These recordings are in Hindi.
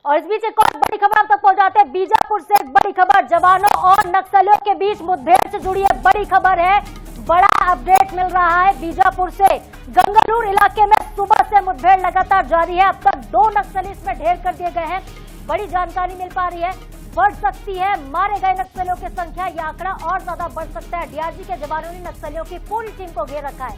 और इस बीच एक और बड़ी खबर आप तक पहुंचाते हैं। बीजापुर से एक बड़ी खबर, जवानों और नक्सलियों के बीच मुठभेड़ से जुड़ी है बड़ी खबर है। बड़ा अपडेट मिल रहा है बीजापुर से। गंगालूर इलाके में सुबह से मुठभेड़ लगातार जारी है। अब तक 2 नक्सली इसमें ढेर कर दिए गए हैं। बड़ी जानकारी मिल पा रही है, बढ़ सकती है मारे गए नक्सलियों की संख्या, यह आंकड़ा और ज्यादा बढ़ सकता है। डीआरजी के जवानों ने नक्सलियों की पूरी टीम को घेर रखा है।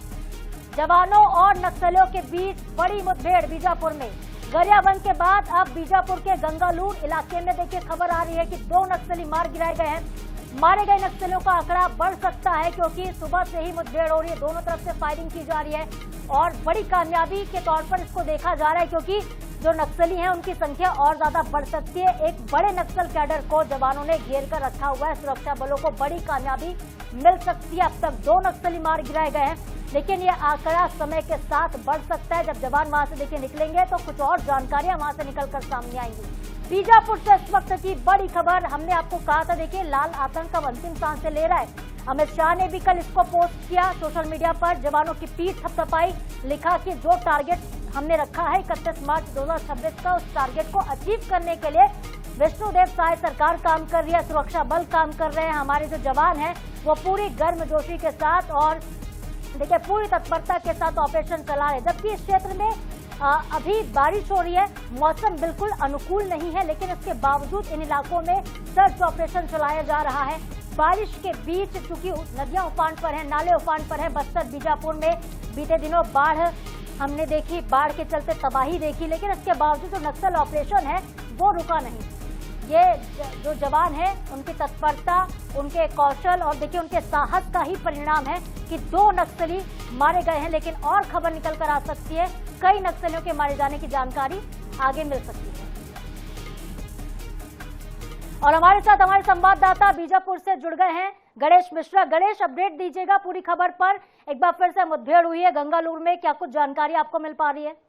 जवानों और नक्सलियों के बीच बड़ी मुठभेड़ बीजापुर में। गरियाबंद के बाद अब बीजापुर के गंगालूर इलाके में देखिए खबर आ रही है कि 2 नक्सली मार गिराए गए हैं। मारे गए नक्सलियों का आंकड़ा बढ़ सकता है क्योंकि सुबह से ही मुठभेड़ हो रही है, दोनों तरफ से फायरिंग की जा रही है और बड़ी कामयाबी के तौर पर इसको देखा जा रहा है क्योंकि जो नक्सली हैं उनकी संख्या और ज्यादा बढ़ सकती है। एक बड़े नक्सल कैडर को जवानों ने घेर कर रखा हुआ है। सुरक्षा बलों को बड़ी कामयाबी मिल सकती है। अब तक 2 नक्सली मार गिराए गए हैं, लेकिन ये आंकड़ा समय के साथ बढ़ सकता है। जब जवान वहां से देखिए निकलेंगे तो कुछ और जानकारियां वहां से निकलकर सामने आएंगी। बीजापुर से इस वक्त की बड़ी खबर, हमने आपको कहा था देखिए लाल आतंक अब अंतिम सांसें ले रहा है। अमित शाह ने भी कल इसको पोस्ट किया सोशल मीडिया पर। जवानों की पीठ थपथपाई, लिखा कि जो टारगेट हमने रखा है 31 मार्च 2026 का, उस टारगेट को अचीव करने के लिए विष्णुदेव साय सरकार काम कर रही है, सुरक्षा बल काम कर रहे हैं। हमारे जो जवान हैं वो पूरी गर्मजोशी के साथ और देखिए पूरी तत्परता के साथ ऑपरेशन चला रहे। जबकि इस क्षेत्र में अभी बारिश हो रही है, मौसम बिल्कुल अनुकूल नहीं है, लेकिन इसके बावजूद इन इलाकों में सर्च ऑपरेशन चलाया जा रहा है। बारिश के बीच चूंकि नदियां उफान पर हैं, नाले उफान पर हैं। बस्तर बीजापुर में बीते दिनों बाढ़ हमने देखी, बाढ़ के चलते तबाही देखी, लेकिन इसके बावजूद जो नक्सल ऑपरेशन है वो रुका नहीं। ये जो जवान हैं उनकी तत्परता, उनके कौशल और देखिए उनके साहस का ही परिणाम है कि 2 नक्सली मारे गए हैं। लेकिन और खबर निकल कर आ सकती है, कई नक्सलियों के मारे जाने की जानकारी आगे मिल सकती है। और हमारे साथ हमारे संवाददाता बीजापुर से जुड़ गए हैं गणेश मिश्रा। गणेश, अपडेट दीजिएगा पूरी खबर पर। एक बार फिर से मुठभेड़ हुई है गंगालूर में, क्या कुछ जानकारी आपको मिल पा रही है?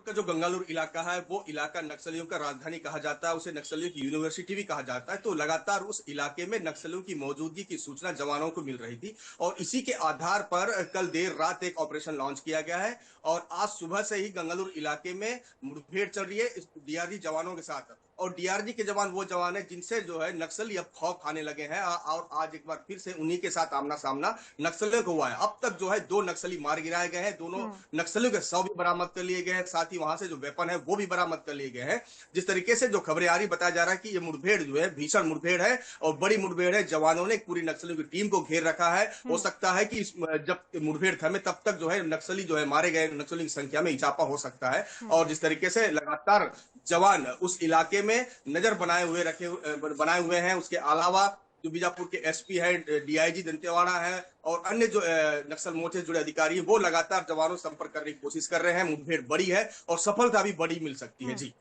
का जो गंगालूर इलाका है वो इलाका नक्सलियों का राजधानी कहा जाता है, उसे नक्सलियों की यूनिवर्सिटी भी कहा जाता है। तो लगातार उस इलाके में नक्सलियों की मौजूदगी की सूचना जवानों को मिल रही थी और इसी के आधार पर कल देर रात एक ऑपरेशन लॉन्च किया गया है और आज सुबह से ही गंगालूर इलाके में मुठभेड़ चल रही है डीआरजी जवानों के साथ। और डीआरजी के जवान वो जवान है जिनसे जो है नक्सली अब खौफ खाने लगे हैं और आज एक बार फिर से उन्हीं के साथ आमना सामना नक्सलियों को हुआ है। अब तक जो है 2 नक्सली मार गिराए गए हैं, दोनों नक्सलियों के शव भी बरामद कर लिए गए हैं, साथ ही वहां से जो वेपन है वो भी बरामद कर लिए गए हैं। जिस तरीके से जो खबरें आ रही बताया जा रहा है कि ये मुठभेड़ जो है भीषण मुठभेड़ है और बड़ी मुठभेड़ है। जवानों ने पूरी नक्सलियों की टीम को घेर रखा है। हो सकता है कि जब मुठभेड़ थमे तब तक जो है नक्सली जो है मारे गए नक्सलियों की संख्या में इजाफा हो सकता है। और जिस तरीके से लगातार जवान उस इलाके में नजर बनाए हुए हैं। उसके अलावा जो बीजापुर के एसपी है, डीआईजी दंतेवाड़ा है और अन्य जो नक्सल मोर्चे से जुड़े अधिकारी हैं वो लगातार जवानों से संपर्क करने की कोशिश कर रहे हैं। मुठभेड़ बड़ी है और सफलता भी बड़ी मिल सकती है। जी,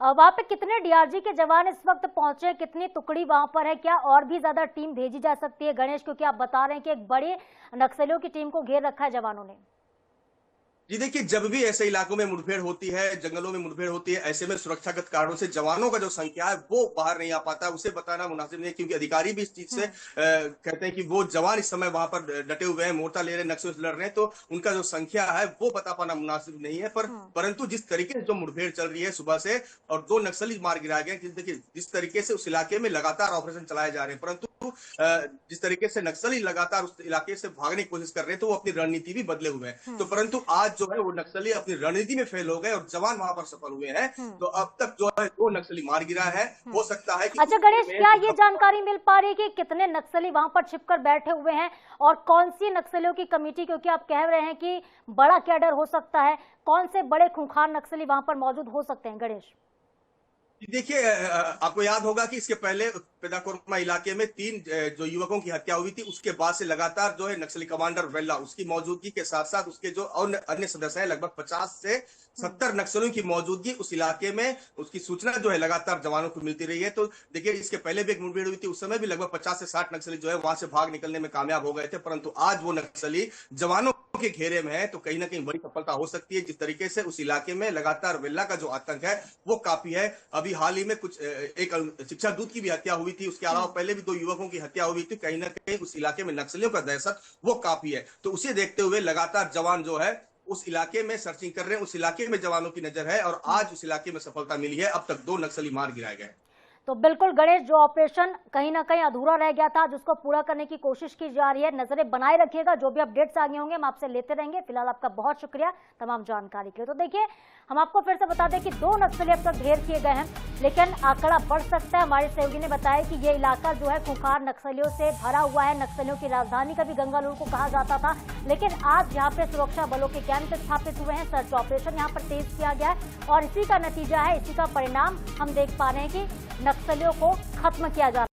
वहां पे कितने डीआरजी के जवान इस वक्त पहुंचे, कितनी टुकड़ी वहां पर है, क्या और भी ज्यादा टीम भेजी जा सकती है गणेश? क्योंकि आप बता रहे हैं कि एक बड़े नक्सलियों की टीम को घेर रखा है जवानों ने। जी देखिए, जब भी ऐसे इलाकों में मुठभेड़ होती है, जंगलों में मुठभेड़ होती है, ऐसे में सुरक्षागत कारणों से जवानों का जो संख्या है वो बाहर नहीं आ पाता है। उसे बताना मुनासिब नहीं है क्योंकि अधिकारी भी इस चीज से कहते हैं कि वो जवान इस समय वहां पर डटे हुए हैं, मोर्चा ले रहे हैं, नक्सलियों से लड़ रहे हैं, तो उनका जो संख्या है वो बता पाना मुनासिब नहीं है। परंतु जिस तरीके से जो मुठभेड़ चल रही है सुबह से और 2 नक्सली मार गिराए गए, देखिए जिस तरीके से उस इलाके में लगातार ऑपरेशन चलाए जा रहे हैं, परंतु जिस तरीके से नक्सली लगातार उस इलाके से भागने की कोशिश कर रहे हैं तो वो अपनी रणनीति भी बदले हुए हैं। तो परंतु आज जो है वो नक्सली अपनी रणनीति में फेल हो गए और जवान वहां पर सफल हुए हैं। तो अब तक जो है 2 नक्सली मार गिरा है। हो सकता है कि अच्छा गणेश, क्या ये जानकारी मिल पा रही है कि कितने नक्सली वहां पर छिपकर बैठे हुए हैं और कौन सी नक्सलियों की कमेटी, क्योंकि आप कह रहे हैं कि बड़ा कैडर हो सकता है, कौन से बड़े खूंखार नक्सली वहां पर मौजूद हो सकते हैं गणेश? देखिए, आपको याद होगा कि इसके पहले पेदाकोरमा इलाके में 3 जो युवकों की हत्या हुई थी, उसके बाद से लगातार जो है नक्सली कमांडर वेल्ला उसकी मौजूदगी के साथ साथ उसके जो अन्य सदस्य हैं, लगभग 50 से 70 नक्सलियों की मौजूदगी उस इलाके में, उसकी सूचना जो है लगातार जवानों को मिलती रही है। तो देखिए, इसके पहले भी एक मुठभेड़ हुई थी, उस समय भी लगभग 50 से 60 नक्सली जो है वहां से भाग निकलने में कामयाब हो गए थे, परंतु आज वो नक्सली जवानों के घेरे में है। तो कहीं ना कहीं बड़ी सफलता हो सकती है। जिस तरीके से उस इलाके में लगातार वेल्ला का जो आतंक है वो काफी है। अभी हाल ही में कुछ एक शिक्षा दूत की भी हत्या हुई थी, उसके अलावा पहले भी 2 युवकों की हत्या हुई थी। कहीं ना कहीं उस इलाके में नक्सलियों का दहशत वो काफी है। तो उसे देखते हुए लगातार जवान जो है उस इलाके में सर्चिंग कर रहे हैं, उस इलाके में जवानों की नजर है और आज उस इलाके में सफलता मिली है। अब तक 2 नक्सली मार गिराए गए। तो बिल्कुल गणेश, जो ऑपरेशन कहीं ना कहीं अधूरा रह गया था, जिसको पूरा करने की कोशिश की जा रही है। नजरें बनाए रखिएगा, जो भी अपडेट्स आगे होंगे हम आपसे लेते रहेंगे। फिलहाल आपका बहुत शुक्रिया तमाम जानकारी के लिए। तो देखिए, हम आपको फिर से बता दें कि 2 नक्सली अब तक ढेर किए गए हैं, लेकिन आंकड़ा बढ़ सकता है। हमारे सहयोगी ने बताया कि ये इलाका जो है खूंखार नक्सलियों से भरा हुआ है। नक्सलियों की राजधानी कभी गंगालूर को कहा जाता था, लेकिन आज यहाँ पे सुरक्षा बलों के कैंप स्थापित हुए हैं। सर्च ऑपरेशन यहाँ पर तेज किया गया है और इसी का नतीजा है, इसी का परिणाम हम देख पा रहे हैं कि नक्सलियों को खत्म किया जा